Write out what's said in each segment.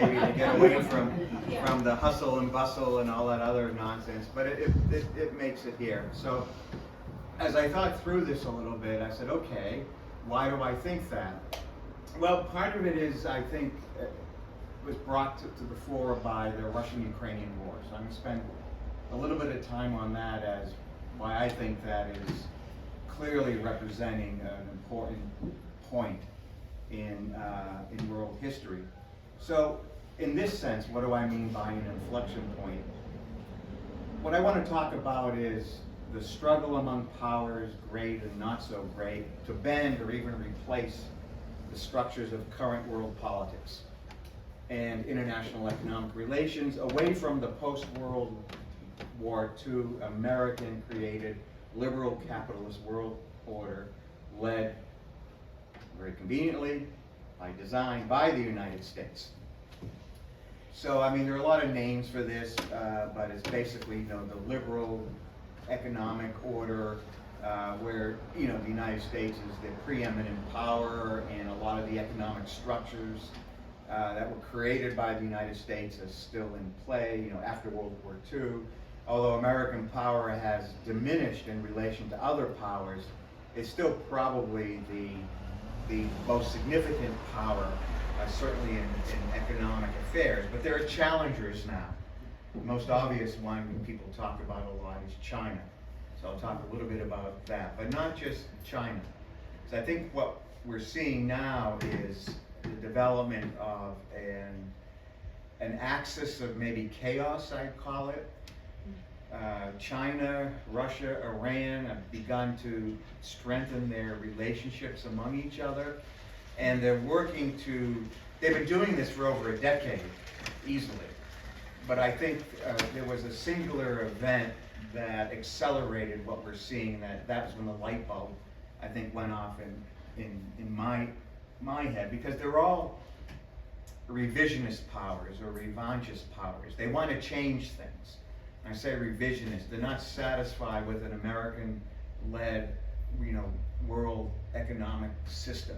maybe to get away from the hustle and bustle and all that other nonsense, but it makes it here. So as I thought through this a little bit, I said, okay, why do I think that? Well, part of it is, I think, was brought to the fore by the Russian-Ukrainian war. So I'm going to spend a little bit of time on that as why I think that is clearly representing an important point in world history. So in this sense, what do I mean by an inflection point? What I want to talk about is the struggle among powers, great and not so great, to bend or even replace the structures of current world politics and international economic relations away from the post-World War II American-created liberal capitalist world order led very conveniently, by design, by the United States. So, I mean, there are a lot of names for this, but it's basically, you know, the liberal economic order where, you know, the United States is the preeminent power, and a lot of the economic structures that were created by the United States are still in play, you know, after World War II. Although American power has diminished in relation to other powers, it's still probably the most significant power, certainly in economic affairs. But there are challengers now. The most obvious one people talk about a lot is China. So I'll talk a little bit about that, but not just China. So I think what we're seeing now is the development of an axis of maybe chaos, I'd call it. China, Russia, Iran have begun to strengthen their relationships among each other, and they're working to, they've been doing this for over a decade, easily. But I think there was a singular event that accelerated what we're seeing, that was when the light bulb, I think, went off in my head, because they're all revisionist powers or revanchist powers. They want to change things. I say revisionist, they're not satisfied with an American-led, you know, world economic system.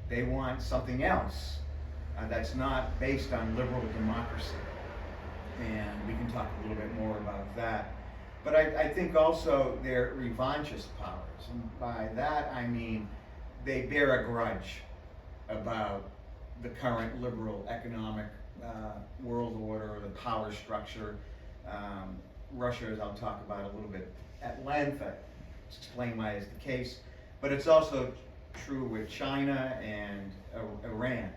They want something else that's not based on liberal democracy. And we can talk a little bit more about that. But I think also they're revanchist powers. And by that I mean they bear a grudge about the current liberal economic world order, or the power structure. Russia, as I'll talk about a little bit at length, explain why is the case, but it's also true with China and Iran.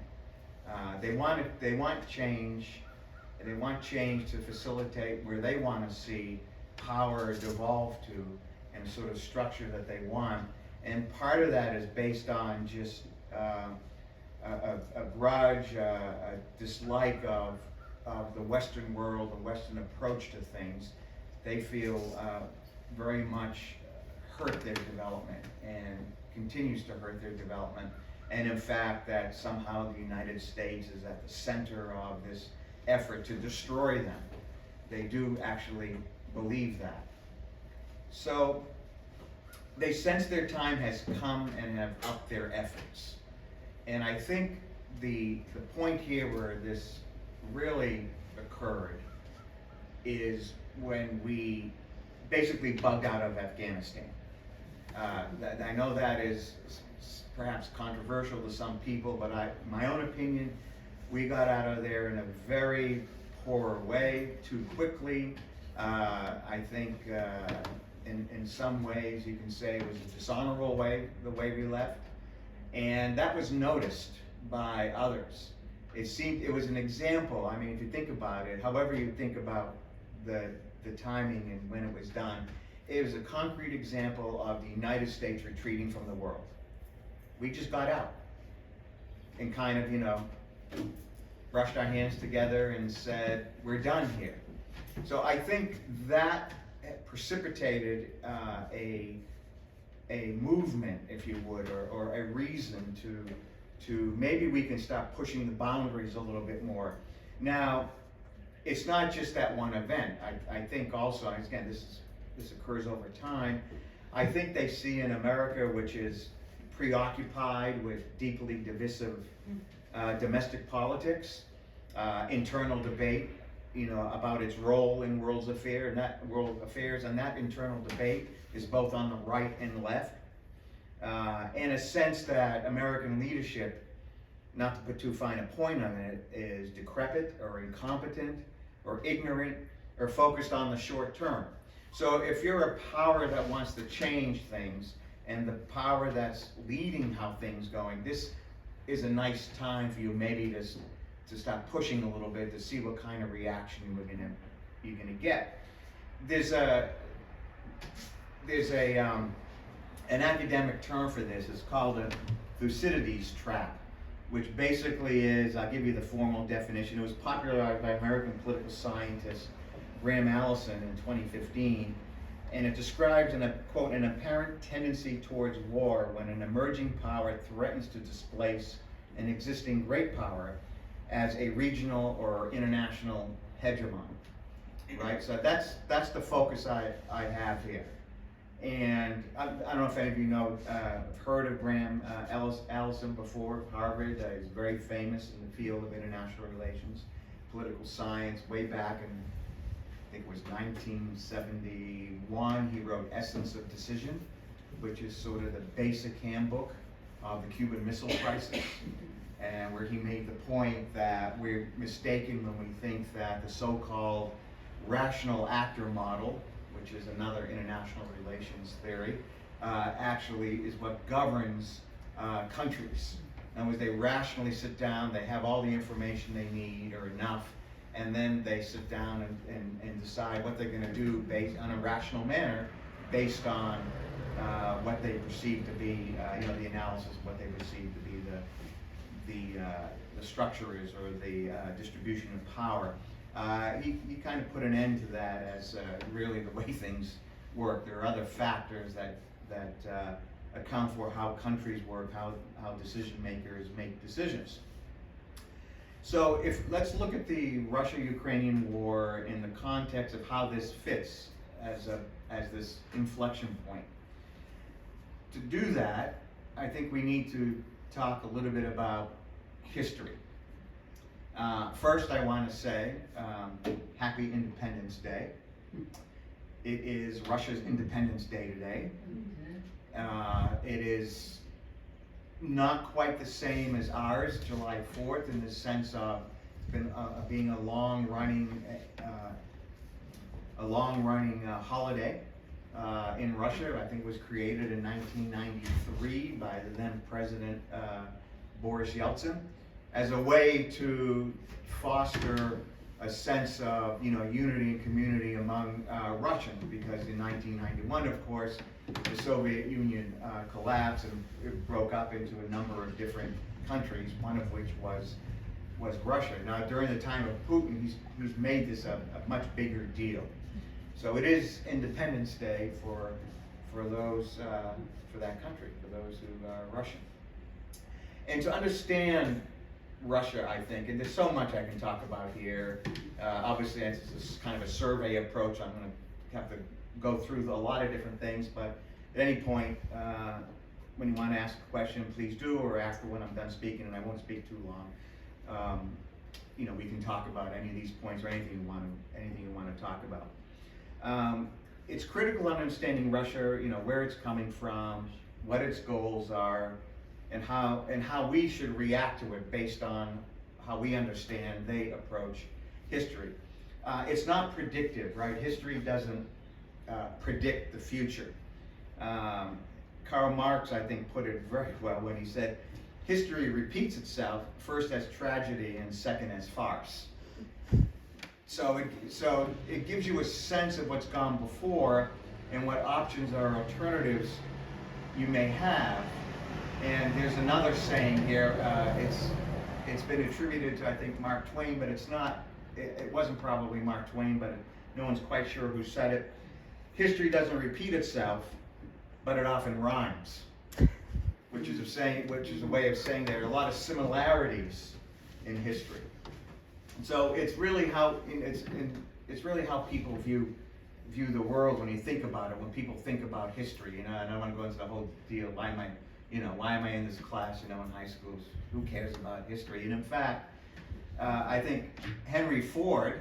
They want change. They want change to facilitate where they want to see power devolve to, and the sort of structure that they want. And part of that is based on just a grudge, a dislike of the Western world, the Western approach to things. They feel very much hurt their development, and continues to hurt their development. And in fact, that somehow the United States is at the center of this effort to destroy them. They do actually believe that. So they sense their time has come and have upped their efforts. And I think the point here where this really occurred is when we basically bugged out of Afghanistan. I know that is perhaps controversial to some people, but my own opinion, we got out of there in a very poor way, too quickly. I think in some ways you can say it was a dishonorable way, the way we left. And that was noticed by others. It was an example. I mean, if you think about it, however you think about the timing and when it was done, it was a concrete example of the United States retreating from the world. We just got out and kind of, you know, brushed our hands together and said, we're done here. So I think that precipitated a movement, if you would, or a reason to maybe we can start pushing the boundaries a little bit more. Now, it's not just that one event. I think also, and again, this occurs over time, I think they see an America which is preoccupied with deeply divisive domestic politics. internal debate, about its role in world affairs, and that internal debate is both on the right and left. In a sense that American leadership, not to put too fine a point on it, is decrepit or incompetent or ignorant or focused on the short term. So if you're a power that wants to change things and the power that's leading how things going, this is a nice time for you maybe to start pushing a little bit to see what kind of reaction you're gonna get. There's an academic term for this. It's called a Thucydides trap, which basically is, I'll give you the formal definition. It was popularized by American political scientist Graham Allison in 2015, and it describes, quote, an apparent tendency towards war when an emerging power threatens to displace an existing great power as a regional or international hegemon, right? So that's the focus I have here. And I don't know if any of you have heard of Graham Allison before. Harvard is very famous in the field of international relations, political science. Way back in, I think it was 1971, he wrote Essence of Decision, which is sort of the basic handbook of the Cuban Missile Crisis, and where he made the point that we're mistaken when we think that the so-called rational actor model, which is another international relations theory, actually is what governs countries. In other words, they rationally sit down, they have all the information they need or enough, and then they sit down and decide what they're going to do based on a rational manner, based on what they perceive to be, the analysis of what they perceive to be the structure is, or the distribution of power. He kind of put an end to that as really the way things work. There are other factors that account for how countries work, how decision makers make decisions. So let's look at the Russia-Ukrainian war in the context of how this fits as this inflection point. To do that, I think we need to talk a little bit about history. First, I want to say Happy Independence Day. It is Russia's Independence Day today. It is not quite the same as ours, July 4th, in the sense of being a long-running holiday in Russia. I think it was created in 1993 by the then President Boris Yeltsin, as a way to foster a sense of unity and community among Russians, because in 1991, of course, the Soviet Union collapsed and it broke up into a number of different countries, one of which was Russia. Now, during the time of Putin, he's made this a much bigger deal. So it is Independence Day for those for that country, for those who are Russian. And to understand Russia, I think, and there's so much I can talk about here. Obviously, it's kind of a survey approach. I'm going to have to go through a lot of different things, but at any point, when you want to ask a question, please do, or after when I'm done speaking, and I won't speak too long. We can talk about any of these points or anything you want to talk about. It's critical in understanding Russia, where it's coming from, what its goals are, and how we should react to it based on how we understand they approach history. It's not predictive, right? History doesn't predict the future. Karl Marx, I think, put it very well when he said, history repeats itself, first as tragedy and second as farce. So it gives you a sense of what's gone before and what options or alternatives you may have. And there's another saying here, it's been attributed to, I think, Mark Twain, but it's not, it wasn't probably Mark Twain, but no one's quite sure who said it. History doesn't repeat itself, but it often rhymes, which is a way of saying there are a lot of similarities in history. And so it's really how people view the world when you think about it. When people think about history, and I don't want to go into the whole deal. Why am I in this class? In high schools, who cares about history? And in fact, I think Henry Ford,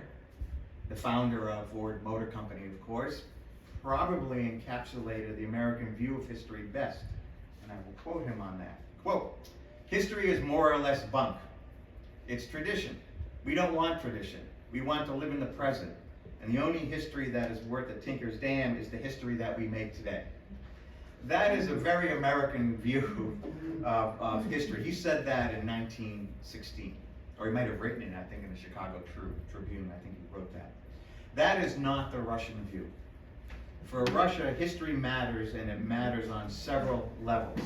the founder of Ford Motor Company, of course, probably encapsulated the American view of history best. And I will quote him on that. Quote, "History is more or less bunk. It's tradition. We don't want tradition. We want to live in the present. And the only history that is worth a tinker's dam is the history that we make today." That is a very American view of history. He said that in 1916. Or he might have written it, I think, in the Chicago Tribune. I think he wrote that. That is not the Russian view. For Russia, history matters, and it matters on several levels.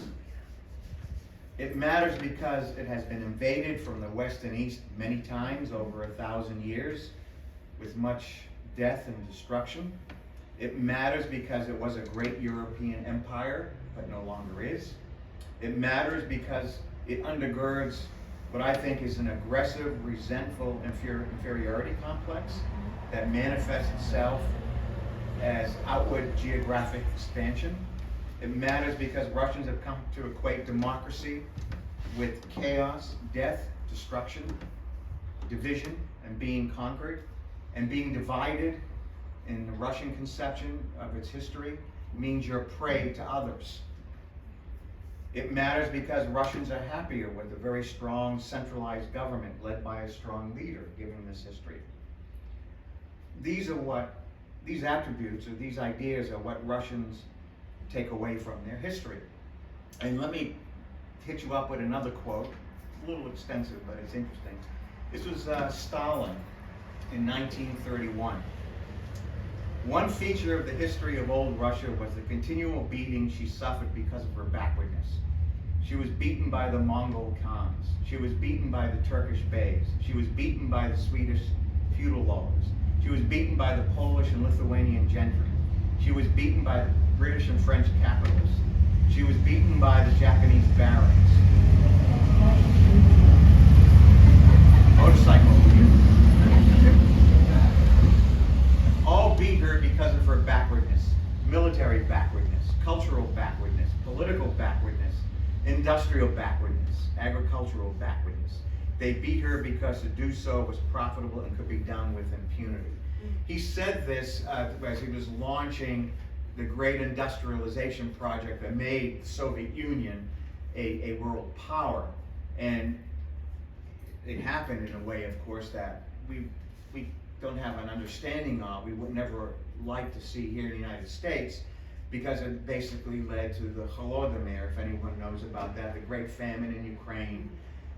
It matters because it has been invaded from the west and east many times over 1,000 years, with much death and destruction. It matters because it was a great European empire, but no longer is. It matters because it undergirds what I think is an aggressive, resentful inferiority complex that manifests itself as outward geographic expansion. It matters because Russians have come to equate democracy with chaos, death, destruction, division, and being conquered. And being divided in the Russian conception of its history means you're prey to others. It matters because Russians are happier with a very strong centralized government led by a strong leader, given this history. These attributes or these ideas are what Russians take away from their history. And let me hit you up with another quote. It's a little extensive, but it's interesting. This was Stalin in 1931. "One feature of the history of old Russia was the continual beating she suffered because of her backwardness. She was beaten by the Mongol Khans. She was beaten by the Turkish Beys. She was beaten by the Swedish feudal lords. She was beaten by the Polish and Lithuanian gentry. She was beaten by the British and French capitalists. She was beaten by the Japanese barons." Motorcycle. "All beat her because of her backwardness, military backwardness, cultural backwardness, political backwardness, industrial backwardness, agricultural backwardness. They beat her because to do so was profitable and could be done with impunity." He said this as he was launching the great industrialization project that made the Soviet Union a world power. And it happened in a way, of course, that we don't have an understanding of, we would never like to see here in the United States, because it basically led to the Holodomor, if anyone knows about that, the great famine in Ukraine,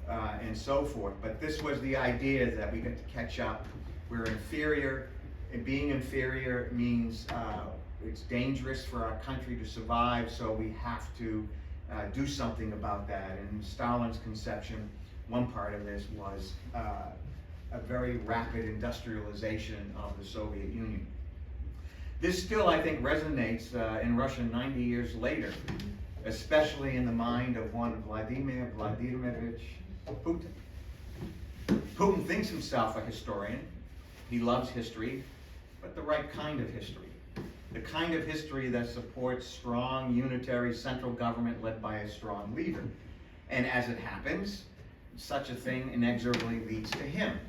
and so forth. But this was the idea that we get to catch up. We're inferior, and being inferior means it's dangerous for our country to survive, so we have to do something about that. And Stalin's conception, one part of this was a very rapid industrialization of the Soviet Union. This still, I think, resonates in Russia 90 years later, especially in the mind of one Vladimir Vladimirovich Putin. Putin thinks himself a historian. He loves history, but the right kind of history. The kind of history that supports strong, unitary central government led by a strong leader. And as it happens, such a thing inexorably leads to him.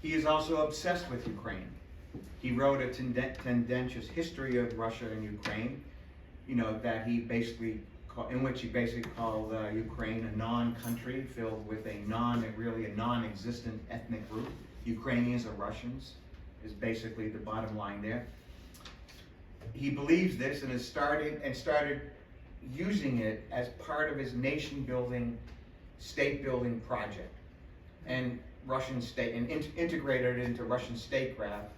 He is also obsessed with Ukraine. He wrote a tendentious history of Russia and Ukraine, that he basically, in which he basically called Ukraine a non-country filled with a non-existent ethnic group. Ukrainians or Russians is basically the bottom line there. He believes this and has started using it as part of his nation-building, state-building project, and Russian state, and integrated it into Russian statecraft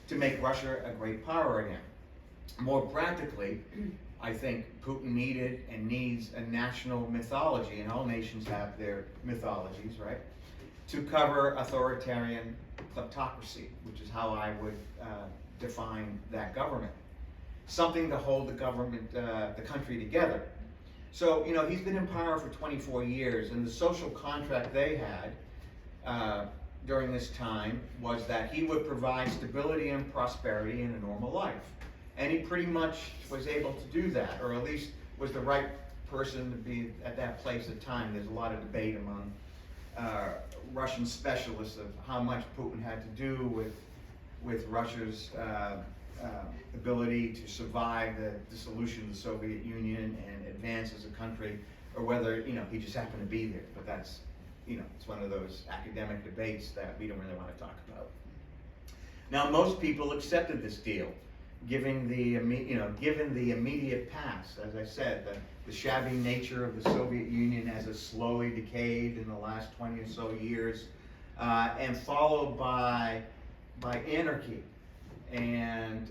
to make Russia a great power again. More practically, I think Putin needed and needs a national mythology, and all nations have their mythologies, right? To cover authoritarian kleptocracy, which is how I would define that government. Something to hold the country together. So, he's been in power for 24 years, and the social contract they had during this time was that he would provide stability and prosperity in a normal life. And he pretty much was able to do that, or at least was the right person to be at that place at the time. There's a lot of debate among Russian specialists of how much Putin had to do with Russia's ability to survive the dissolution of the Soviet Union and advance as a country, or whether, he just happened to be there. But that's, it's one of those academic debates that we don't really want to talk about. Now, most people accepted this deal, given the immediate past. As I said, the shabby nature of the Soviet Union as it slowly decayed in the last 20 or so years, and followed by anarchy. And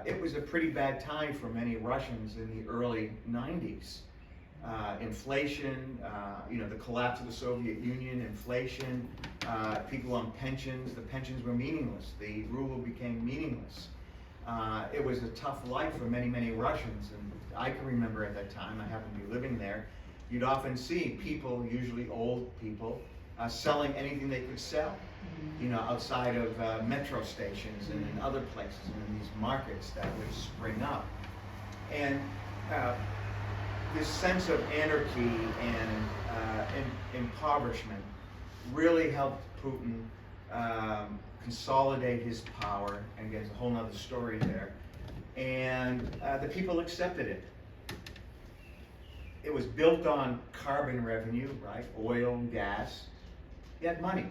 it was a pretty bad time for many Russians in the early 90s. Inflation, the collapse of the Soviet Union, inflation, people on pensions. The pensions were meaningless. The ruble became meaningless. It was a tough life for many, many Russians. And I can remember at that time, I happened to be living there, you'd often see people, usually old people, selling anything they could sell, outside of metro stations and in other places and in these markets that would spring up. And this sense of anarchy and impoverishment really helped Putin consolidate his power, and there's a whole other story there. And the people accepted it. It was built on carbon revenue, right? Oil and gas. He had money.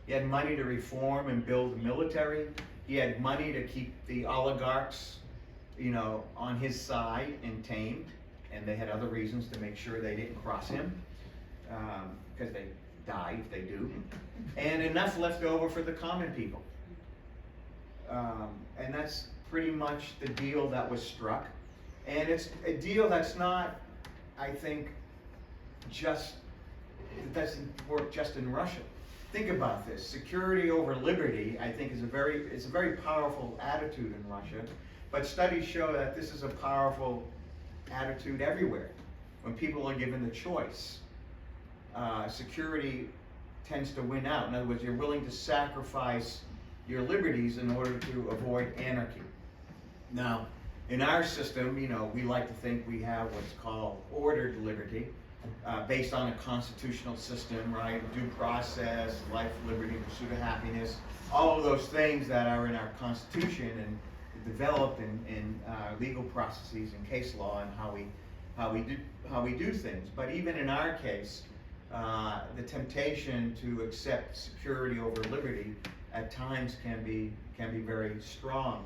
He had money to reform and build the military. He had money to keep the oligarchs, on his side and tamed. And they had other reasons to make sure they didn't cross him, because they die if they do. And enough left over for the common people. And that's pretty much the deal that was struck. And it's a deal that's not, I think, it doesn't work just in Russia. Think about this. Security over liberty, I think, is a very powerful attitude in Russia. But studies show that this is a powerful attitude everywhere. When people are given the choice, security tends to win out. In other words, you're willing to sacrifice your liberties in order to avoid anarchy. Now, in our system, we like to think we have what's called ordered liberty, based on a constitutional system, right? Due process, life, liberty, pursuit of happiness, all of those things that are in our Constitution and developed in legal processes and case law and how we do things. But even in our case, the temptation to accept security over liberty at times can be very strong.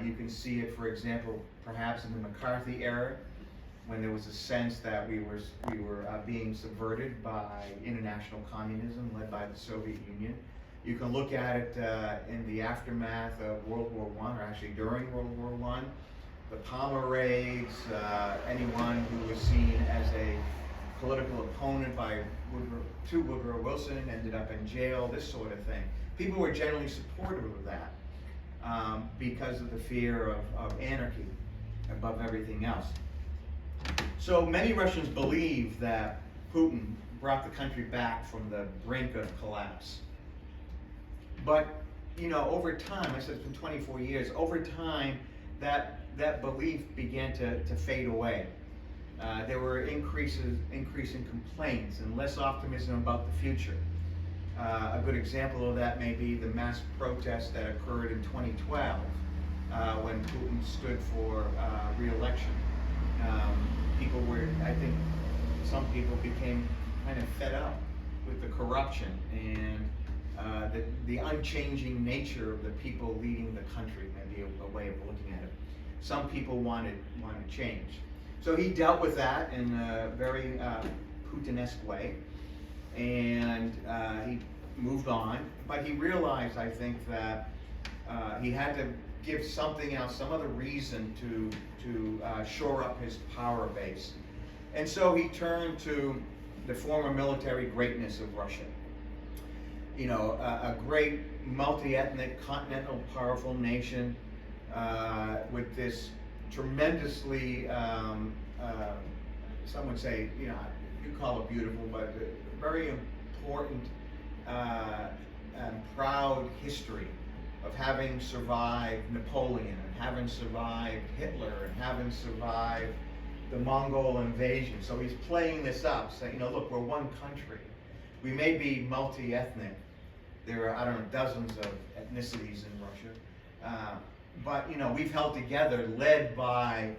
You can see it, for example, perhaps in the McCarthy era, when there was a sense that we were being subverted by international communism led by the Soviet Union. You can look at it in the aftermath of World War I, or actually during World War I. The Palmer raids, anyone who was seen as a political opponent to Woodrow Wilson ended up in jail, this sort of thing. People were generally supportive of that because of the fear of anarchy above everything else. So many Russians believe that Putin brought the country back from the brink of collapse. But, over time, I said it's been 24 years, over time, that belief began to fade away. There were increasing complaints and less optimism about the future. A good example of that may be the mass protests that occurred in 2012 when Putin stood for re-election. I think some people became kind of fed up with the corruption and the unchanging nature of the people leading the country, maybe a way of looking at it. Some people wanted change. So he dealt with that in a very Putin-esque way, and he moved on. But he realized, I think, that he had to give something else, some other reason to shore up his power base. And so he turned to the former military greatness of Russia. A great multi-ethnic, continental, powerful nation with this tremendously, some would say, you call it beautiful, but very important and proud history of having survived Napoleon, and having survived Hitler, and having survived the Mongol invasion. So he's playing this up, saying, look, we're one country. We may be multi-ethnic. There are, I don't know, dozens of ethnicities in Russia. But, you know, we've held together, led by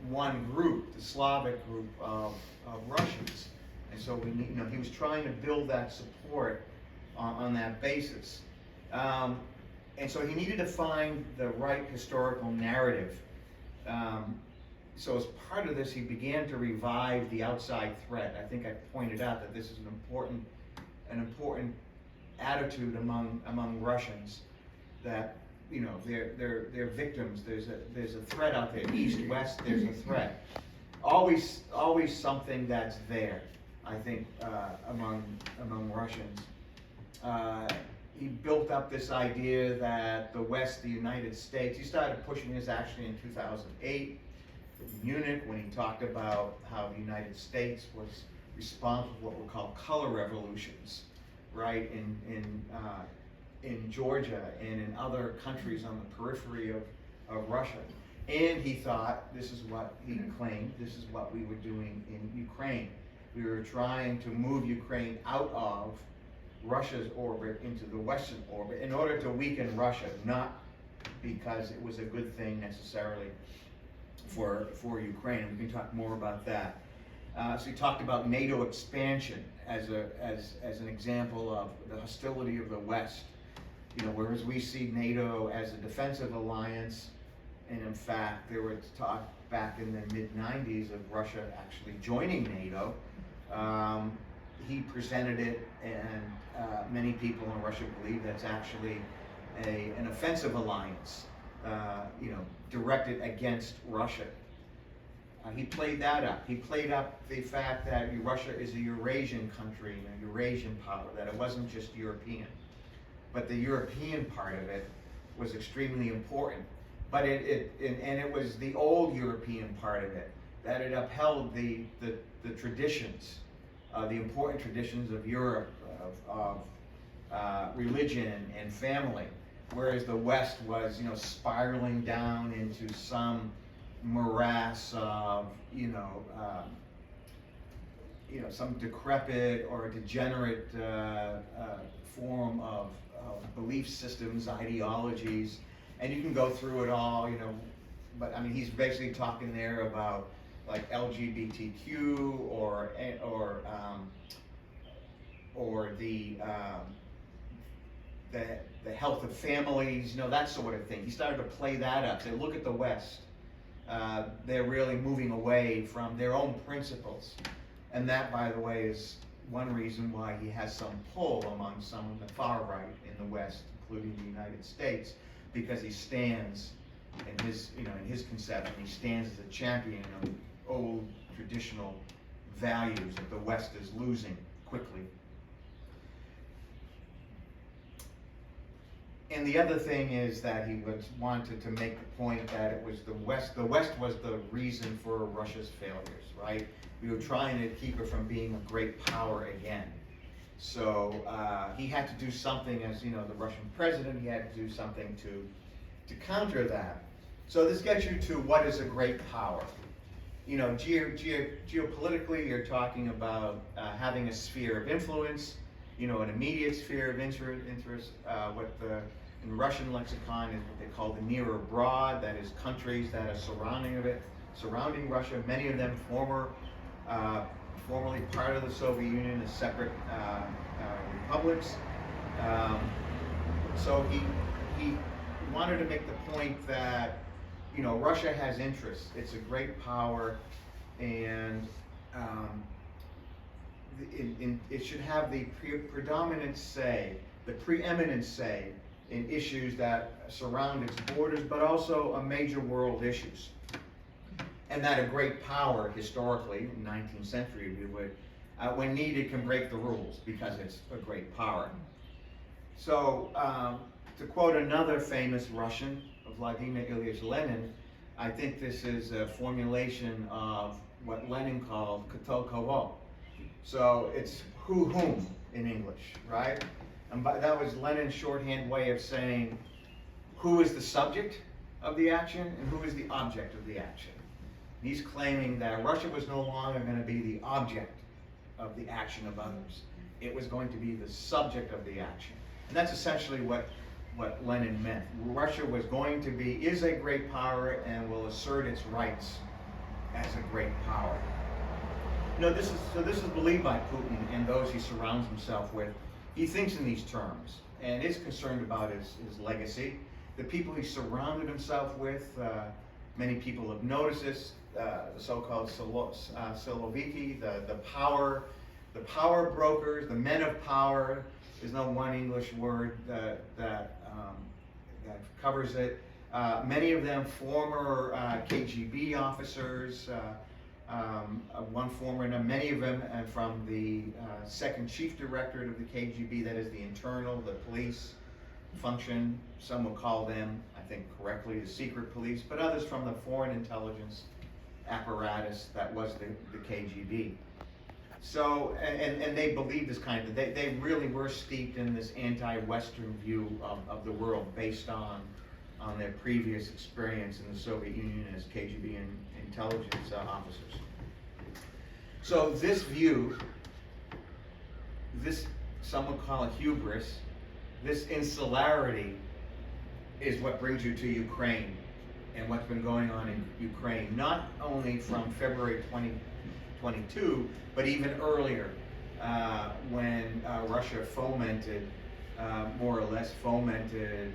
one group, the Slavic group of Russians. And so we need, you know, he was trying to build that support on that basis. And so he needed to find the right historical narrative. So as part of this, he began to revive the outside threat. I think I pointed out that this is an important attitude among Russians, that, you know, they're victims. There's a threat out there, east, west. There's a threat. Always something that's there. I think among Russians. He built up this idea that the West, the United States, he started pushing this actually in 2008 in Munich, when he talked about how the United States was responsible for what were called color revolutions, right, in Georgia and in other countries on the periphery of Russia. And he thought, this is what he claimed, this is what we were doing in Ukraine. We were trying to move Ukraine out of Russia's orbit into the Western orbit in order to weaken Russia, not because it was a good thing necessarily for Ukraine. We can talk more about that. So he talked about NATO expansion as an example of the hostility of the West. You know, whereas we see NATO as a defensive alliance, and in fact there was talk back in the mid-90s of Russia actually joining NATO. He presented it, and many people in Russia believe that's actually an offensive alliance, you know, directed against Russia. He played that up. He played up the fact that Russia is a Eurasian country, a Eurasian power, that it wasn't just European. But the European part of it was extremely important. But it was the old European part of it, that it upheld the traditions, the important traditions of Europe, of religion and family, whereas the West was, you know, spiraling down into some morass of, some decrepit or degenerate form of belief systems, ideologies, and you can go through it all, you know. But I mean, he's basically talking there about like LGBTQ or the health of families, you know, that sort of thing. He started to play that up. Say, look at the West. They're really moving away from their own principles. And that, by the way, is one reason why he has some pull among some of the far right in the West, including the United States, because he stands in his conception, he stands as a champion of old traditional values that the West is losing quickly. And the other thing is that he wanted to make the point that it was the West was the reason for Russia's failures, right? We were trying to keep it from being a great power again. So he had to do something, as you know, the Russian president, he had to do something to counter that. So this gets you to what is a great power. You know, geopolitically, you're talking about having a sphere of influence, you know, an immediate sphere of interest, in Russian lexicon is what they call the near or broad, that is countries that are surrounding Russia, many of them formerly part of the Soviet Union as separate republics. So he wanted to make the point that, you know, Russia has interests. It's a great power, and it should have the predominant say, the preeminent say in issues that surround its borders, but also a major world issues. And that a great power, historically, in the 19th century, when needed, can break the rules because it's a great power. So, to quote another famous Russian, Vladimir Ilyich Lenin, I think this is a formulation of what Lenin called "kto kogo." So it's whom in English, right? And that was Lenin's shorthand way of saying who is the subject of the action and who is the object of the action. He's claiming that Russia was no longer going to be the object of the action of others. It was going to be the subject of the action. And that's essentially what Lenin meant. Russia is a great power and will assert its rights as a great power. This is believed by Putin and those he surrounds himself with. He thinks in these terms and is concerned about his legacy. The people he surrounded himself with, many people have noticed this, the so-called Siloviki, the power brokers, the men of power. There's no one English word that covers it. Many of them former KGB officers, one former, and many of them from the second chief directorate of the KGB, that is the police function. Some will call them, I think correctly, the secret police, but others from the foreign intelligence apparatus that was the KGB. So, and they believed this kind of, they really were steeped in this anti-Western view of the world based on their previous experience in the Soviet Union as KGB and intelligence officers. So this view, some would call it hubris, this insularity is what brings you to Ukraine and what's been going on in Ukraine, not only from February 2022, but even earlier, when Russia more or less fomented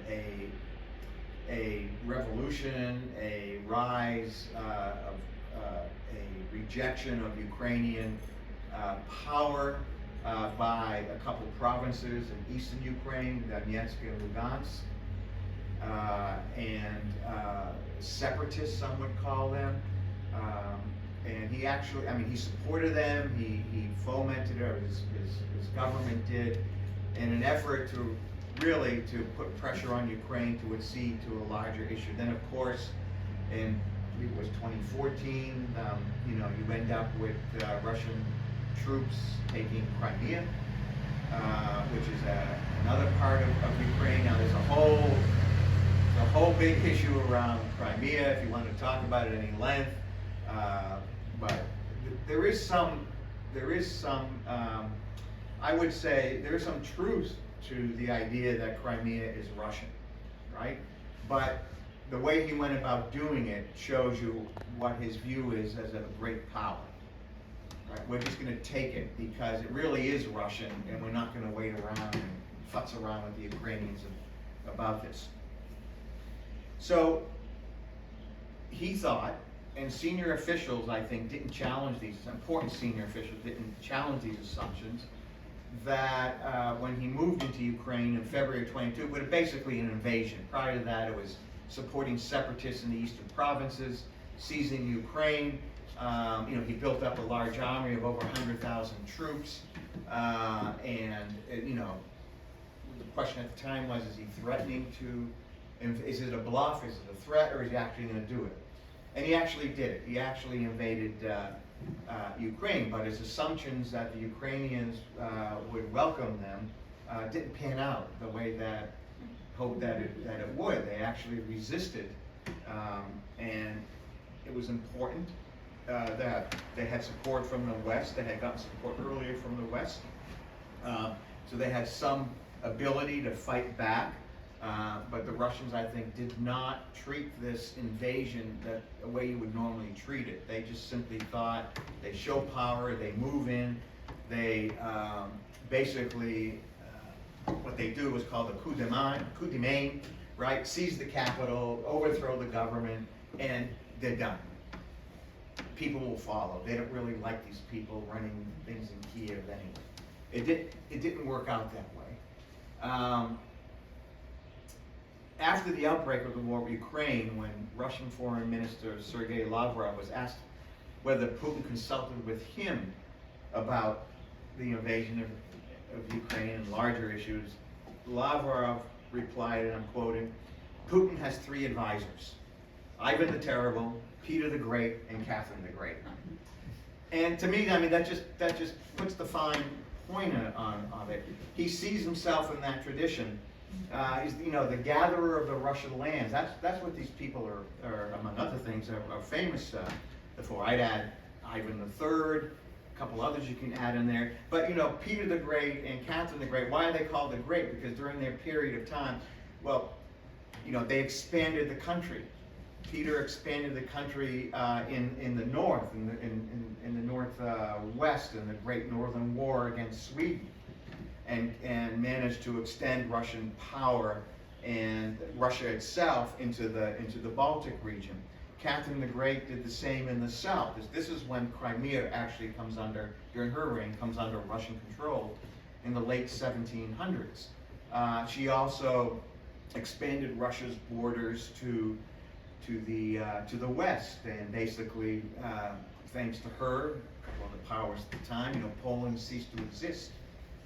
a revolution, a rise of a rejection of Ukrainian power by a couple provinces in eastern Ukraine, Donetsk and Lugansk, and separatists, some would call them. And he actually, he supported them, he fomented, or his government did, in an effort to really put pressure on Ukraine to accede to a larger issue. Then, of course, in I believe it was 2014, you end up with Russian troops taking Crimea, which is another part of Ukraine. Now, there's a whole big issue around Crimea, if you want to talk about it at any length. But there is some, I would say, there is some truth to the idea that Crimea is Russian, right? But the way he went about doing it shows you what his view is as a great power. Right? We're just going to take it because it really is Russian, and we're not going to wait around and futz around with the Ukrainians about this. So he thought, and senior officials, I think, didn't challenge these, important senior officials didn't challenge these assumptions, that when he moved into Ukraine in February of 22, it was basically an invasion. Prior to that, it was supporting separatists in the eastern provinces, seizing Ukraine. He built up a large army of over 100,000 troops, and the question at the time was, is he threatening to, is it a bluff, is it a threat, or is he actually going to do it? And he actually did it. He actually invaded Ukraine, but his assumptions that the Ukrainians would welcome them didn't pan out the way that hoped that it would. They actually resisted, and it was important that they had support from the West. They had gotten support earlier from the West, so they had some ability to fight back. But the Russians, I think, did not treat this invasion the way you would normally treat it. They just simply thought they show power, they move in, they basically, what they do is called a coup de main, right? Seize the capital, overthrow the government, and they're done. People will follow. They don't really like these people running things in Kiev anyway. It didn't work out that way. After the outbreak of the war with Ukraine, when Russian Foreign Minister Sergei Lavrov was asked whether Putin consulted with him about the invasion of Ukraine and larger issues, Lavrov replied, and I'm quoting, "Putin has 3 advisors, Ivan the Terrible, Peter the Great, and Catherine the Great." And to me, that just puts the fine point on it. He sees himself in that tradition. He's the gatherer of the Russian lands. That's what these people are among other things, are famous for. I'd add Ivan III, a couple others you can add in there. But Peter the Great and Catherine the Great, why are they called the Great? Because during their period of time, well, they expanded the country. Peter expanded the country in the north, in the northwest, in the Great Northern War against Sweden, and managed to extend Russian power and Russia itself into the Baltic region. Catherine the Great did the same in the south. This is when Crimea actually during her reign, comes under Russian control in the late 1700s. She also expanded Russia's borders to the west, and basically, thanks to her, well, the powers at the time, Poland ceased to exist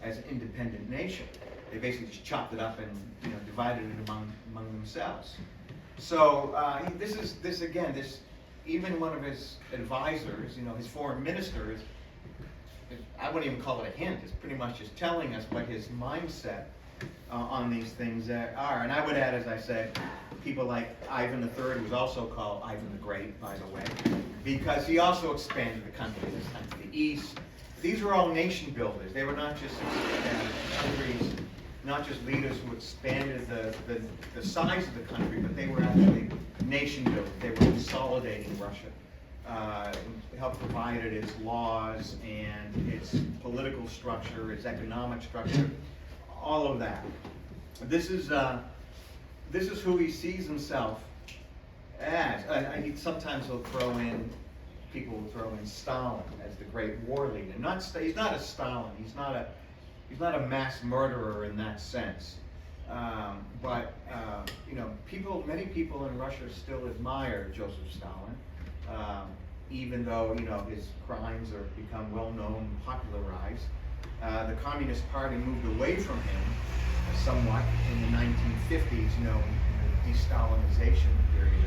as an independent nation. They basically just chopped it up and divided it among themselves. So even one of his advisors, his foreign minister, I wouldn't even call it a hint. It's pretty much just telling us what his mindset on these things are. And I would add, as I said, people like Ivan III, who was also called Ivan the Great, by the way, because he also expanded the country, this time to the east. These were all nation builders. They were not just countries, not just leaders who expanded the size of the country, but they were actually nation builders. They were consolidating Russia. Helped provide it its laws and its political structure, its economic structure, all of that. This is who he sees himself as. Sometimes people will throw in Stalin as the great war leader. He's not a Stalin. He's not a mass murderer in that sense. But many people in Russia still admire Joseph Stalin, even though his crimes have become well known and popularized. The Communist Party moved away from him somewhat in the 1950s, in the de-Stalinization period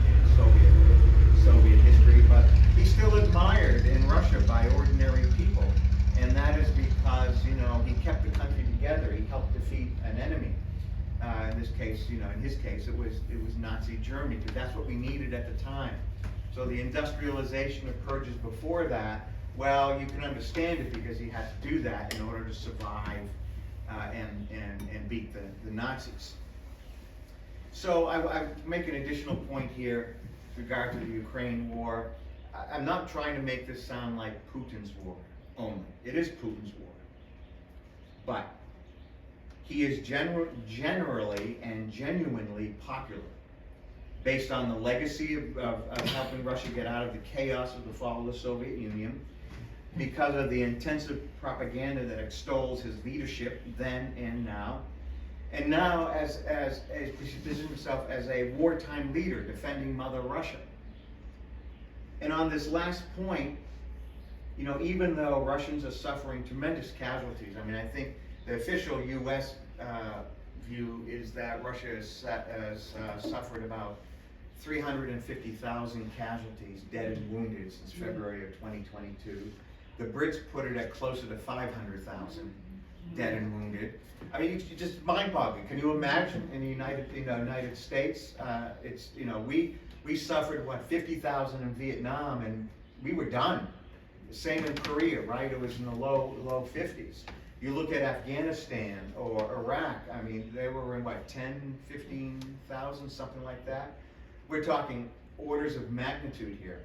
in Soviet history, but he's still admired in Russia by ordinary people, and that is because he kept the country together. He helped defeat an enemy. In his case, it was Nazi Germany, because that's what we needed at the time. So the industrialization occurred just before that. Well, you can understand it because he had to do that in order to survive and beat the Nazis. So I make an additional point here with regard to the Ukraine war. I'm not trying to make this sound like Putin's war only. It is Putin's war. But he is generally and genuinely popular, based on the legacy of helping Russia get out of the chaos of the fall of the Soviet Union, because of the intensive propaganda that extols his leadership then and now as he positions himself as a wartime leader defending Mother Russia. And on this last point, even though Russians are suffering tremendous casualties, I think the official U.S. View is that Russia has suffered about 350,000 casualties, dead and wounded, since February of 2022. The Brits put it at closer to 500,000 dead and wounded. It's just mind-boggling. Can you imagine in the United States? We suffered 50,000 in Vietnam, and we were done. Same in Korea, right? It was in the low 50s. You look at Afghanistan or Iraq. They were in 10, 15,000, something like that. We're talking orders of magnitude here.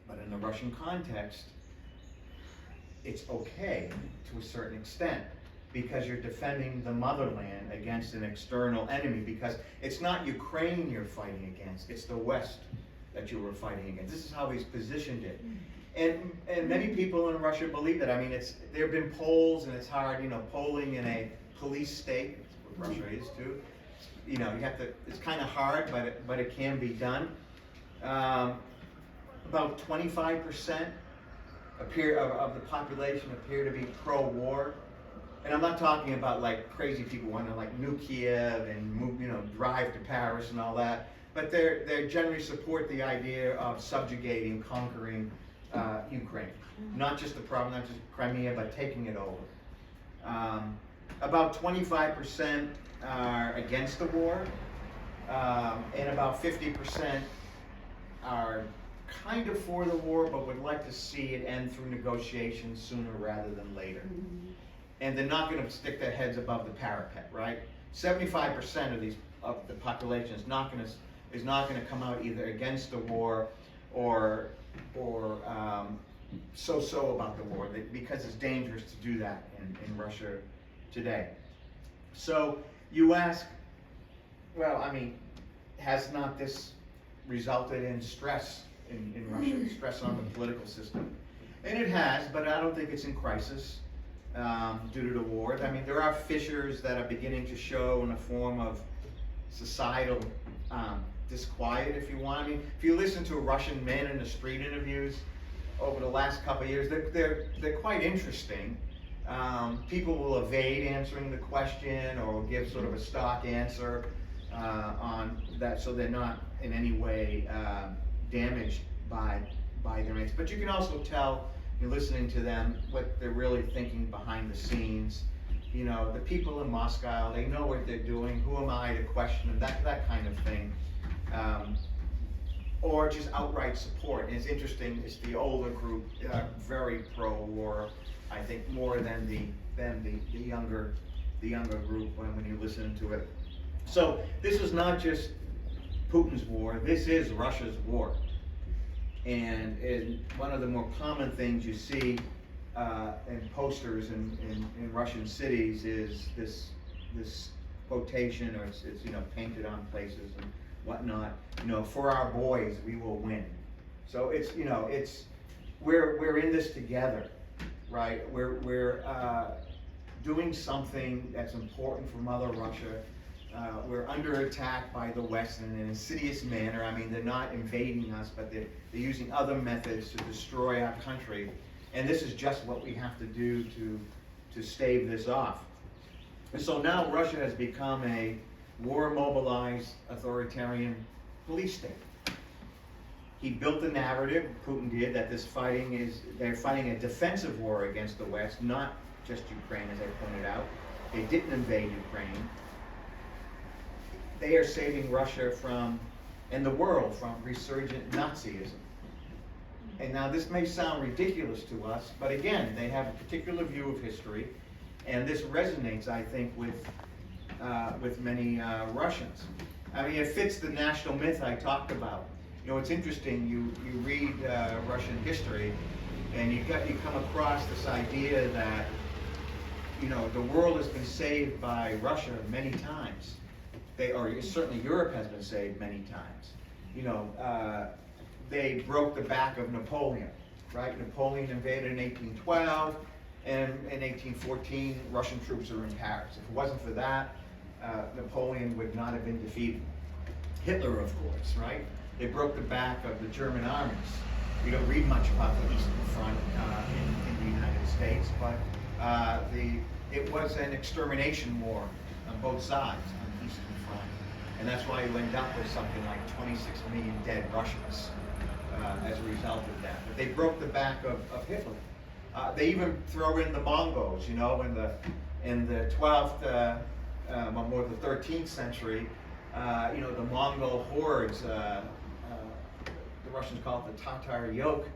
But in the Russian context, it's okay to a certain extent, because you're defending the motherland against an external enemy, because it's not Ukraine you're fighting against, it's the West that you were fighting against. This is how he's positioned it. And many people in Russia believe that. There have been polls, and it's hard, polling in a police state, what Russia is too. It's kind of hard, but it can be done. About 25% of the population appear to be pro-war. And I'm not talking about crazy people wanting to nuke Kiev and move, drive to Paris and all that. But they generally support the idea of subjugating, conquering Ukraine. Not just Crimea, but taking it over. About 25% are against the war, and about 50% are kind of for the war, but would like to see it end through negotiations sooner rather than later. And they're not gonna stick their heads above the parapet, right? 75% of the population is not gonna come out either against the war or so about the war, because it's dangerous to do that in Russia today. So you ask, well, I mean, has not this resulted in stress in Russia, stress on the political system? And it has, but I don't think it's in crisis due to the war. I mean, there are fissures that are beginning to show in a form of societal disquiet, if you want. I mean, if you listen to Russian men in the street interviews over the last couple of years, they're quite interesting. People will evade answering the question or give sort of a stock answer on that, so they're not in any way damaged by their answers. But you can also tell, you're listening to them, what they're really thinking behind the scenes. You know, the people in Moscow, they know what they're doing. Who am I to question them? That kind of thing. Or just outright support. And it's interesting, it's the older group, very pro-war, I think, more than the younger group when you listen to it. So this is not just Putin's war, this is Russia's war. And one of the more common things you see in posters in Russian cities is this quotation, or it's you know, painted on places and whatnot. You know, for our boys, we will win. So it's, you know, it's we're in this together, right? We're doing something that's important for Mother Russia. We're under attack by the West in an insidious manner. I mean, they're not invading us, but they're using other methods to destroy our country. And this is just what we have to do to stave this off. And so now Russia has become a war-mobilized authoritarian police state. He built the narrative, Putin did, that they're fighting a defensive war against the West, not just Ukraine, as I pointed out. They didn't invade Ukraine. They are saving Russia and the world from resurgent Nazism. And now this may sound ridiculous to us, but again, they have a particular view of history, and this resonates, I think, with many Russians. I mean, it fits the national myth I talked about. You know, it's interesting, you read Russian history, and you come across this idea that, you know, the world has been saved by Russia many times. Certainly Europe has been saved many times. You know, they broke the back of Napoleon, right? Napoleon invaded in 1812, and in 1814, Russian troops are in Paris. If it wasn't for that, Napoleon would not have been defeated. Hitler, of course, right? They broke the back of the German armies. We don't read much about the Eastern Front in the United States, but it was an extermination war on both sides on the Eastern Front. And that's why you end up with something like 26 million dead Russians as a result of that. But they broke the back of Hitler. They even throw in the Mongols, you know, in the 12th, more the 13th century, you know, the Mongol hordes, the Russians call it the Tatar yoke,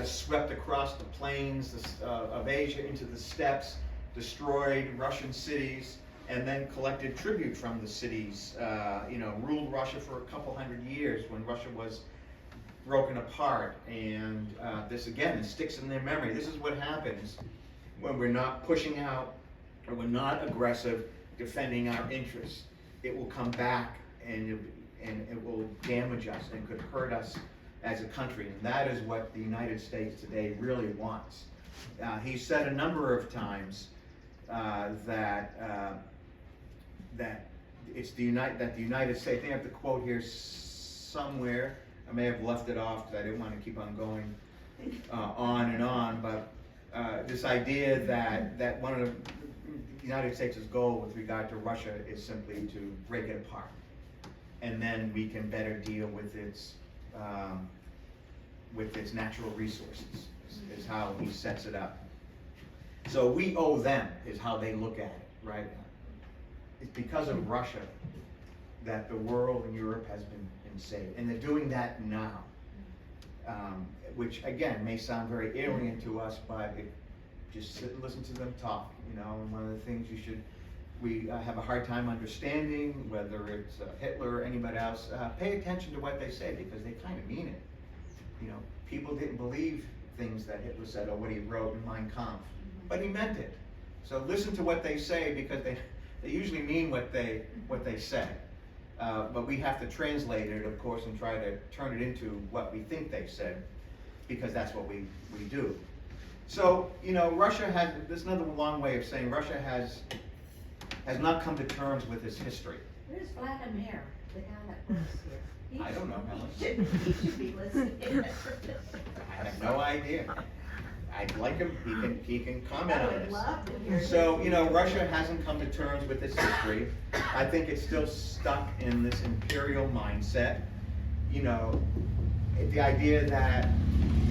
swept across the plains of Asia into the steppes, destroyed Russian cities, and then collected tribute from the cities, you know, ruled Russia for a couple hundred years when Russia was broken apart. And this, again, sticks in their memory. This is what happens when we're not pushing out, or we're not aggressive, defending our interests. It will come back and it will damage us and could hurt us as a country. And that is what the United States today really wants. He said a number of times that it's the United States. I think I have the quote here somewhere. I may have left it off because I didn't want to keep on going on and on. But this idea that one of the United States' goal with regard to Russia is simply to break it apart, and then we can better deal with its natural resources, is how he sets it up. So we owe them, is how they look at it, right? It's because of Russia that the world and Europe has been saved, and they're doing that now. which again may sound very alien to us, but just sit and listen to them talk, you know. And one of the things we have a hard time understanding, whether it's Hitler or anybody else, pay attention to what they say, because they kind of mean it. You know, people didn't believe things that Hitler said or what he wrote in Mein Kampf, but he meant it. So listen to what they say, because they usually mean what they say. But we have to translate it, of course, and try to turn it into what we think they said, because that's what we do. So, you know, Russia has, there's another long way of saying Russia has not come to terms with its history. Where's Vladimir, the guy that works here? I don't know, Helen. He should be listening. I have no idea. I'd like him, he can comment I on would this. love to hear So, you know, Russia hasn't come to terms with its history. I think it's still stuck in this imperial mindset. You know, the idea that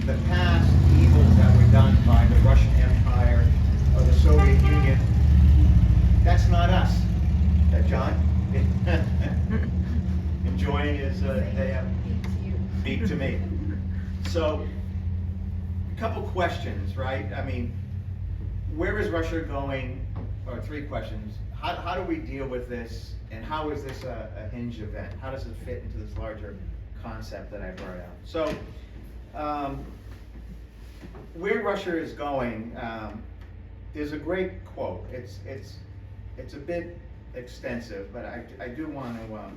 the past evils that were done by the Russian Empire or the Soviet Union, that's not us. John? Enjoying his day out. Speak to me. So, a couple questions, right? I mean, where is Russia going? Or three questions. How do we deal with this? And how is this a hinge event? How does it fit into this larger concept that I brought out? So, where Russia is going, there's a great quote. It's a bit extensive, but I do want to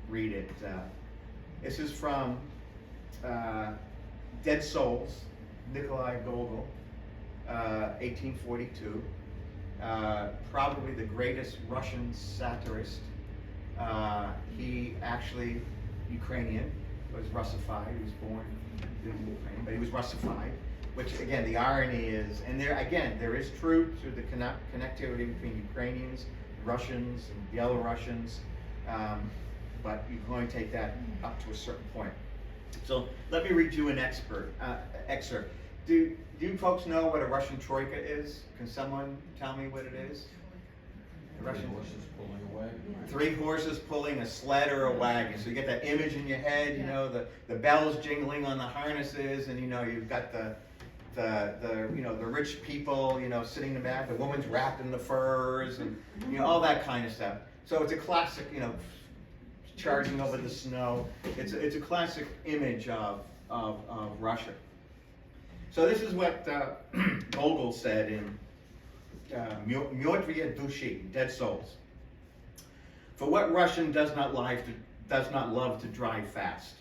read it. This is from Dead Souls, Nikolai Gogol, 1842. Probably the greatest Russian satirist. He actually, Ukrainian, was Russified. He was born in Ukraine, but he was Russified. Which again, the irony is, and there is truth to the connectivity between Ukrainians, Russians, and Belarusians, but you can only take that up to a certain point. So let me read you an excerpt. Do you folks know what a Russian troika is? Can someone tell me what it is? Russian horses pulling a wagon. 3 horses pulling a sled or a wagon. So you get that image in your head, you know, the bells jingling on the harnesses, and you know, you've got the rich people, you know, sitting in the back, the woman's wrapped in the furs, and you know, all that kind of stuff. So it's a classic, you know, charging over the snow. It's a classic image of Russia. So this is what Gogol said in Mертвые души, Dead Souls. For what Russian does not love to drive fast?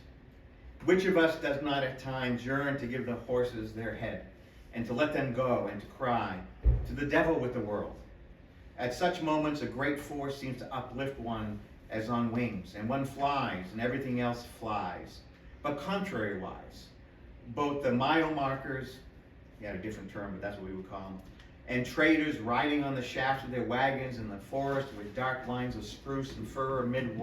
Which of us does not at times yearn to give the horses their head, and to let them go, and to cry, to the devil with the world? At such moments a great force seems to uplift one as on wings, and one flies, and everything else flies. But contrariwise, both the mile markers, he had a different term, but that's what we would call them, and traders riding on the shafts of their wagons in the forest with dark lines of spruce and fir amid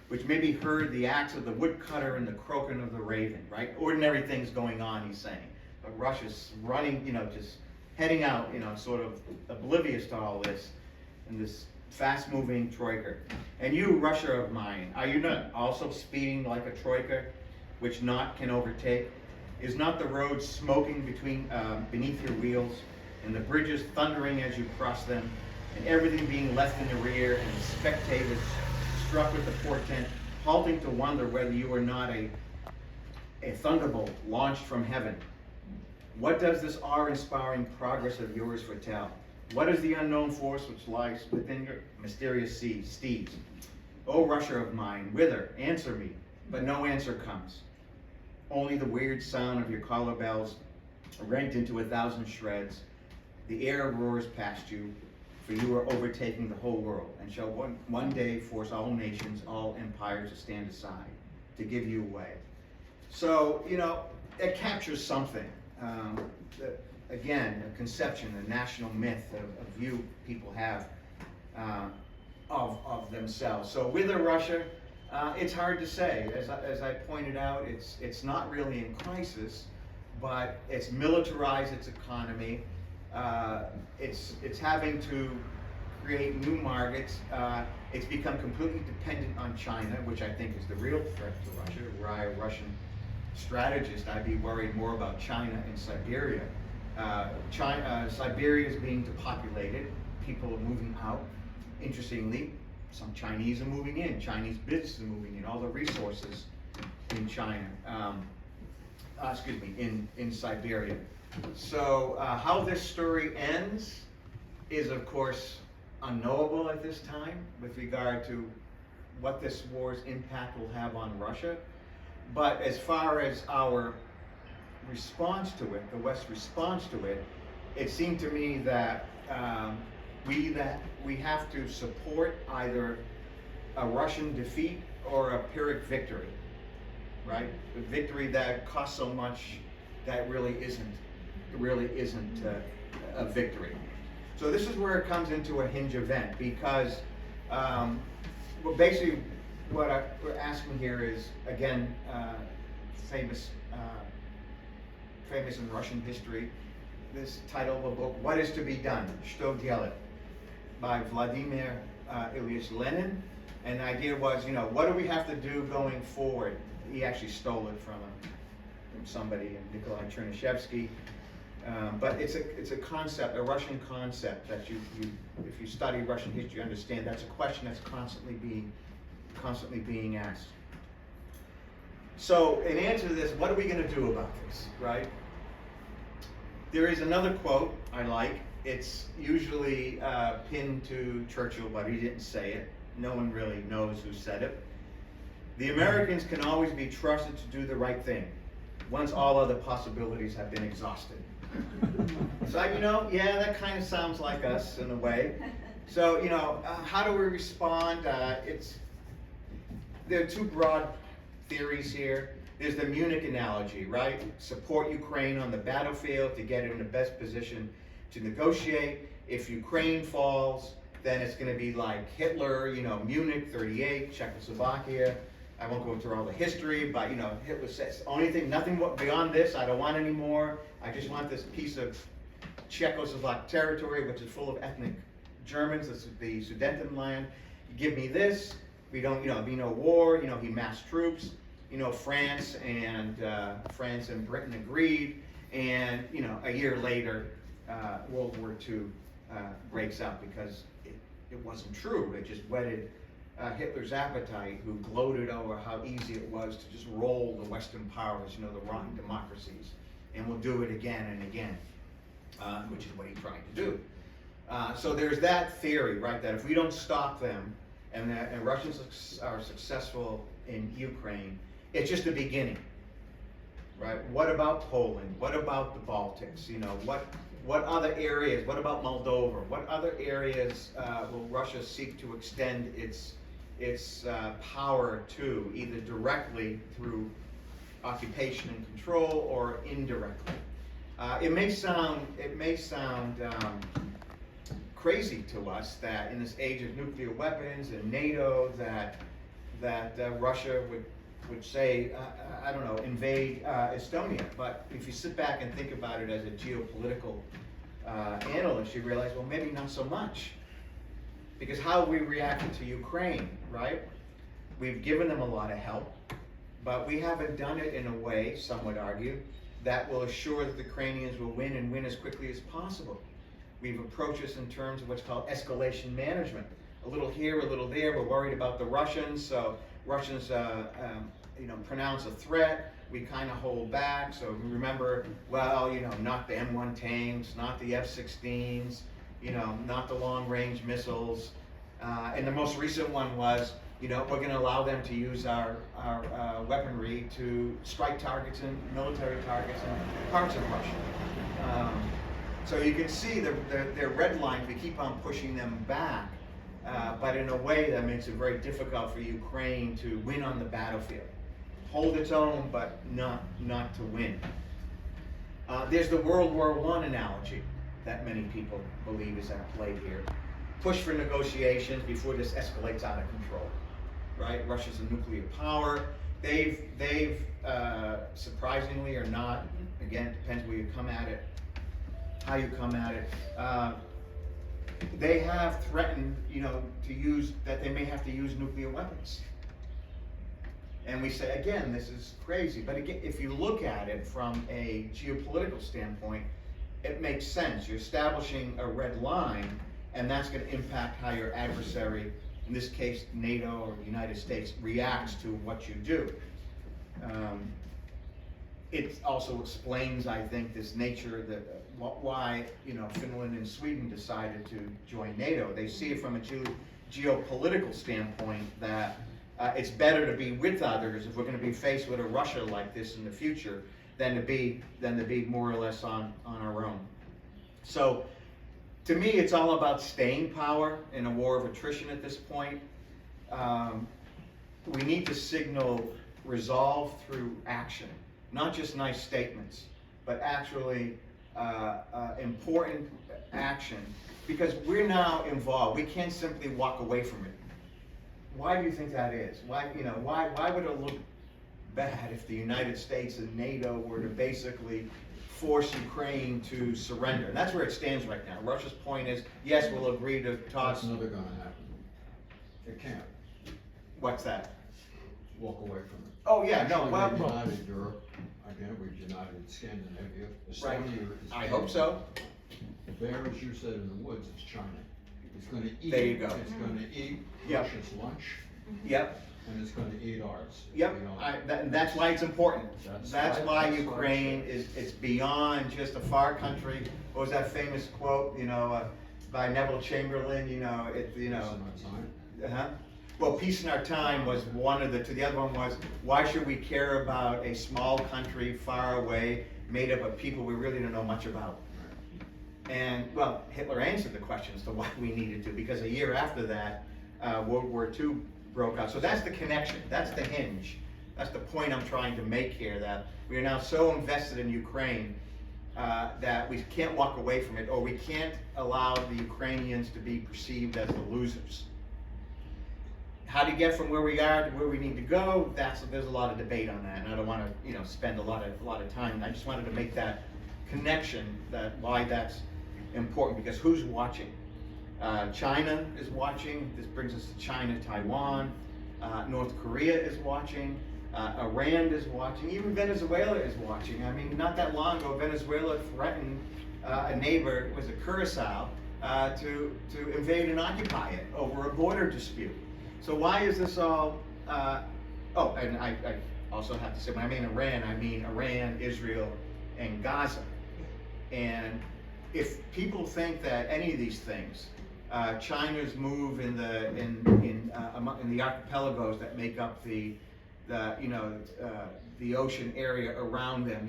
which may be heard the axe of the woodcutter and the croaking of the raven, right? Ordinary things going on, he's saying. But Russia's running, you know, just heading out, you know, sort of oblivious to all this, in this fast-moving troika. And you, Russia of mine, are you not also speeding like a troika, which naught can overtake? Is not the road smoking beneath your wheels, and the bridges thundering as you cross them, and everything being left in the rear, and the spectators struck with the portent, halting to wonder whether you are not a thunderbolt launched from heaven? What does this awe-inspiring progress of yours foretell? What is the unknown force which lies within your mysterious steeds? O Russia of mine, whither? Answer me. But no answer comes. Only the weird sound of your collar bells, rent into 1,000 shreds. The air roars past you, for you are overtaking the whole world, and shall one day force all nations, all empires to stand aside, to give you way. So, you know, it captures something. Again, a conception, a national myth of view people have of themselves. So with Russia, it's hard to say. As I pointed out, it's not really in crisis, but it's militarized its economy. It's having to create new markets. It's become completely dependent on China, which I think is the real threat to Russia, why Russian strategist, I'd be worried more about China and Siberia. Siberia is being depopulated. People are moving out. Interestingly, some Chinese are moving in. Chinese businesses are moving in. All the resources in China, in Siberia. So how this story ends is, of course, unknowable at this time with regard to what this war's impact will have on Russia. But as far as our response to it, the West's response to it, it seemed to me that we have to support either a Russian defeat or a Pyrrhic victory, right? The victory that costs so much that really isn't a victory. So this is where it comes into a hinge event, because well, basically what we're asking here is, again, famous in Russian history, this title of a book, What is to be Done? Что делать? By Vladimir Ilyich Lenin. And the idea was, what do we have to do going forward? He actually stole it from somebody, Nikolai Chernyshevsky. But it's a concept, a Russian concept that if you study Russian history, you understand that's a question that's constantly being asked. So in answer to this, what are we going to do about this, right? There is another quote I like. It's usually pinned to Churchill, but he didn't say it. No one really knows who said it. The Americans can always be trusted to do the right thing once all other possibilities have been exhausted. So, yeah, that kind of sounds like us in a way. So, how do we respond? There are two broad theories here. There's the Munich analogy, right? Support Ukraine on the battlefield to get it in the best position to negotiate. If Ukraine falls, then it's going to be like Hitler, Munich 38, Czechoslovakia. I won't go through all the history, but Hitler says nothing beyond this. I don't want any more. I just want this piece of Czechoslovak territory, which is full of ethnic Germans. This is the Sudetenland. You give me this. We don't, be no war. He massed troops. France and Britain agreed, and a year later, World War II breaks out because it wasn't true. It just whetted Hitler's appetite, who gloated over how easy it was to just roll the Western powers, the rotten democracies, and we'll do it again and again, which is what he tried to do. So there's that theory, right, that if we don't stop them, and Russians are successful in Ukraine, it's just the beginning, right? What about Poland? What about the Baltics? What other areas? What about Moldova? What other areas will Russia seek to extend its power to, either directly through occupation and control or indirectly? It may sound crazy to us that in this age of nuclear weapons and NATO, that Russia would say, invade Estonia. But if you sit back and think about it as a geopolitical analyst, you realize, well, maybe not so much. Because how we reacted to Ukraine, right? We've given them a lot of help, but we haven't done it in a way, some would argue, that will assure that the Ukrainians will win and win as quickly as possible. We've approached this in terms of what's called escalation management. A little here, a little there. We're worried about the Russians, so Russians pronounce a threat. We kind of hold back. So remember, not the M1 tanks, not the F-16s, not the long-range missiles. And the most recent one was, we're going to allow them to use our weaponry to strike targets and military targets in parts of Russia. So you can see their red lines. We keep on pushing them back, but in a way that makes it very difficult for Ukraine to win on the battlefield. Hold its own, but not to win. There's the World War I analogy that many people believe is at play here. Push for negotiations before this escalates out of control. Right? Russia's a nuclear power. They've surprisingly or not, again, it depends where you come at it, how you come at it. They have threatened, that they may have to use nuclear weapons. And we say, again, this is crazy. But again, if you look at it from a geopolitical standpoint, it makes sense. You're establishing a red line, and that's going to impact how your adversary, in this case NATO or the United States, reacts to what you do. It also explains, I think, this nature that why Finland and Sweden decided to join NATO. They see it from a geopolitical standpoint that it's better to be with others if we're going to be faced with a Russia like this in the future than to be more or less on our own. So, to me, it's all about staying power in a war of attrition at this point. We need to signal resolve through action, not just nice statements, but actually important action, because we're now involved. We can't simply walk away from it. Why do you think that is? Why would it look bad if the United States and NATO were to basically force Ukraine to surrender? And that's where it stands right now. Russia's point is, yes, we'll agree to talk. That's never gonna happen. It can't What's that? walk away from it. Oh, yeah, no, Actually, well, we've united Europe, again, we've united Scandinavia. right. Estonia is I hope so. There, as you said, in the woods, is China. It's gonna eat. There you go. It's gonna eat Yep. Russia's lunch, Yep. and it's gonna eat ours. Yep, You know, that's why it's important. That's That's right, why that's Ukraine right. it's beyond just a far country. What was that famous quote, by Neville Chamberlain, It's in our time. uh-huh. Well, peace in our time was one of the two. The other one was, why should we care about a small country far away, made up of people we really don't know much about? And, well, Hitler answered the question as to why we needed to, because a year after that, World War II broke out. So that's the connection, that's the hinge. That's the point I'm trying to make here, that we are now so invested in Ukraine that we can't walk away from it, or we can't allow the Ukrainians to be perceived as the losers. How to get from where we are to where we need to go, there's a lot of debate on that, and I don't want to spend a lot of time. I just wanted to make that connection, that why that's important, because who's watching? China is watching. This brings us to China, Taiwan. North Korea is watching. Iran is watching. Even Venezuela is watching. I mean, not that long ago, Venezuela threatened a neighbor, was it Curacao, to invade and occupy it over a border dispute. So why is this all? And I also have to say, when I mean Iran, Israel, and Gaza. And if people think that any of these things, China's move in the archipelagos that make up the ocean area around them,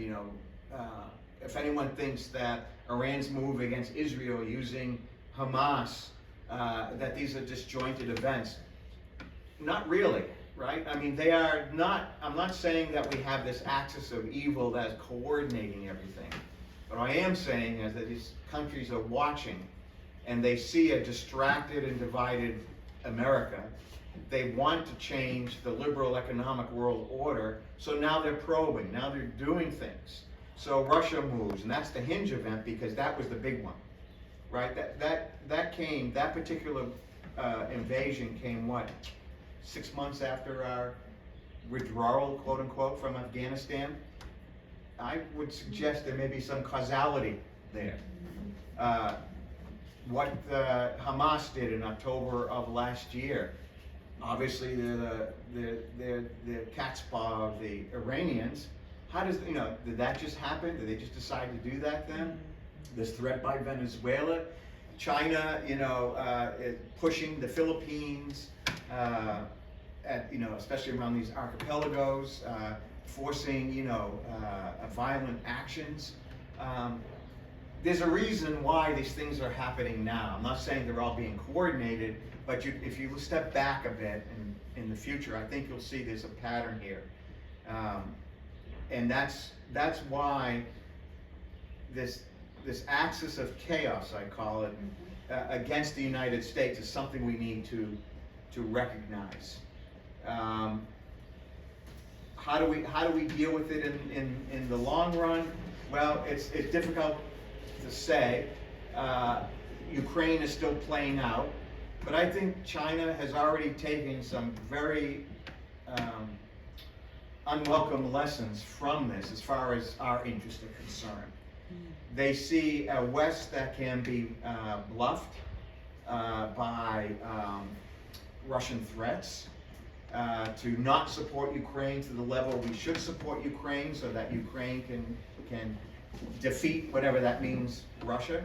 if anyone thinks that Iran's move against Israel using Hamas, that these are disjointed events, not really, right? I mean, they are not. I'm not saying that we have this axis of evil that's coordinating everything. What I am saying is that these countries are watching, and they see a distracted and divided America. They want to change the liberal economic world order, so now they're probing, now they're doing things. So Russia moves, and that's the hinge event, because that was the big one, right? That particular invasion came, 6 months after our withdrawal, quote unquote, from Afghanistan. I would suggest there may be some causality there. What Hamas did in October of last year, obviously they're the cat's paw of the Iranians. How does, did that just happen? Did they just decide to do that then? This threat by Venezuela, China, pushing the Philippines, especially around these archipelagos, forcing, violent actions. There's a reason why these things are happening now. I'm not saying they're all being coordinated, but if you step back a bit in the future, I think you'll see there's a pattern here. And that's why this axis of chaos, I call it, against the United States is something we need to recognize. How do we deal with it in the long run? Well, it's difficult to say. Ukraine is still playing out, but I think China has already taken some very unwelcome lessons from this as far as our interests are concerned. They see a West that can be bluffed by Russian threats, to not support Ukraine to the level we should support Ukraine so that Ukraine can defeat whatever that means, Russia.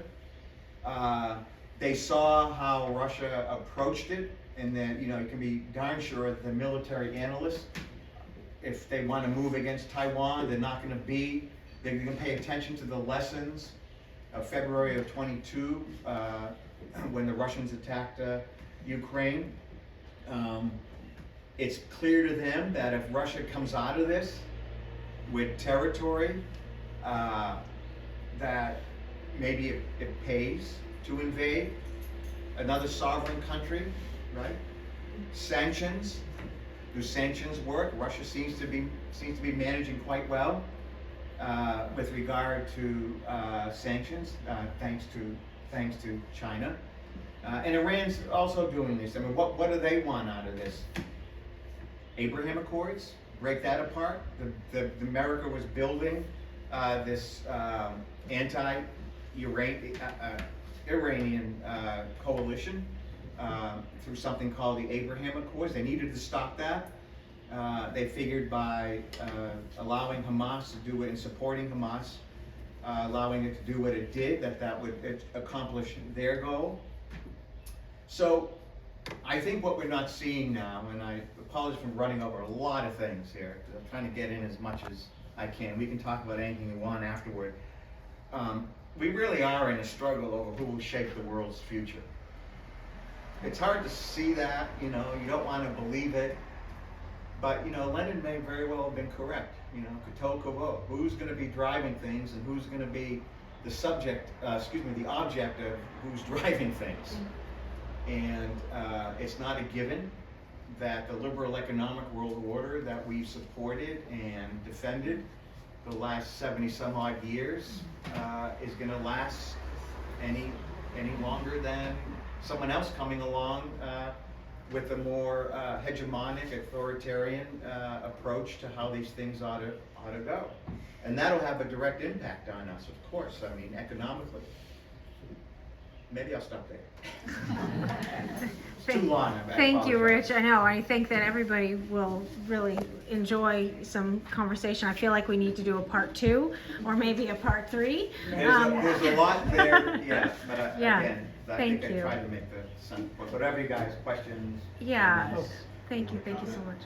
They saw how Russia approached it, and then, you can be darn sure that the military analysts, if they want to move against Taiwan, they're going to pay attention to the lessons of February of 22, when the Russians attacked Ukraine. It's clear to them that if Russia comes out of this with territory, that maybe it pays to invade another sovereign country, right? Sanctions. Do sanctions work? Russia seems to be managing quite well with regard to sanctions, thanks to China. And Iran's also doing this. I mean, what do they want out of this? Abraham Accords? Break that apart? America was building this Iranian coalition through something called the Abraham Accords. They needed to stop that. They figured by allowing Hamas to do it and supporting Hamas, allowing it to do what it did, that would accomplish their goal. So I think what we're not seeing now, and I apologize for running over a lot of things here, because I'm trying to get in as much as I can. We can talk about anything you want afterward. We really are in a struggle over who will shape the world's future. It's hard to see that, you don't want to believe it, but Lenin may very well have been correct. Koto Kovo, who's going to be driving things and who's going to be the object of who's driving things. And it's not a given that the liberal economic world order that we supported and defended the last 70 some odd years is going to last any longer than someone else coming along with a more hegemonic, authoritarian approach to how these things ought to go. And that'll have a direct impact on us, of course, economically. Maybe I'll stop there. Too long. Thank you, Rich. I know. I think that everybody will really enjoy some conversation. I feel like we need to do a part 2 or maybe a part 3. There's a lot there, yes, but Yeah. again, I Thank think I you. tried to make some, whatever you guys, questions. Yeah. comments, Thank you. comment. Thank you so much.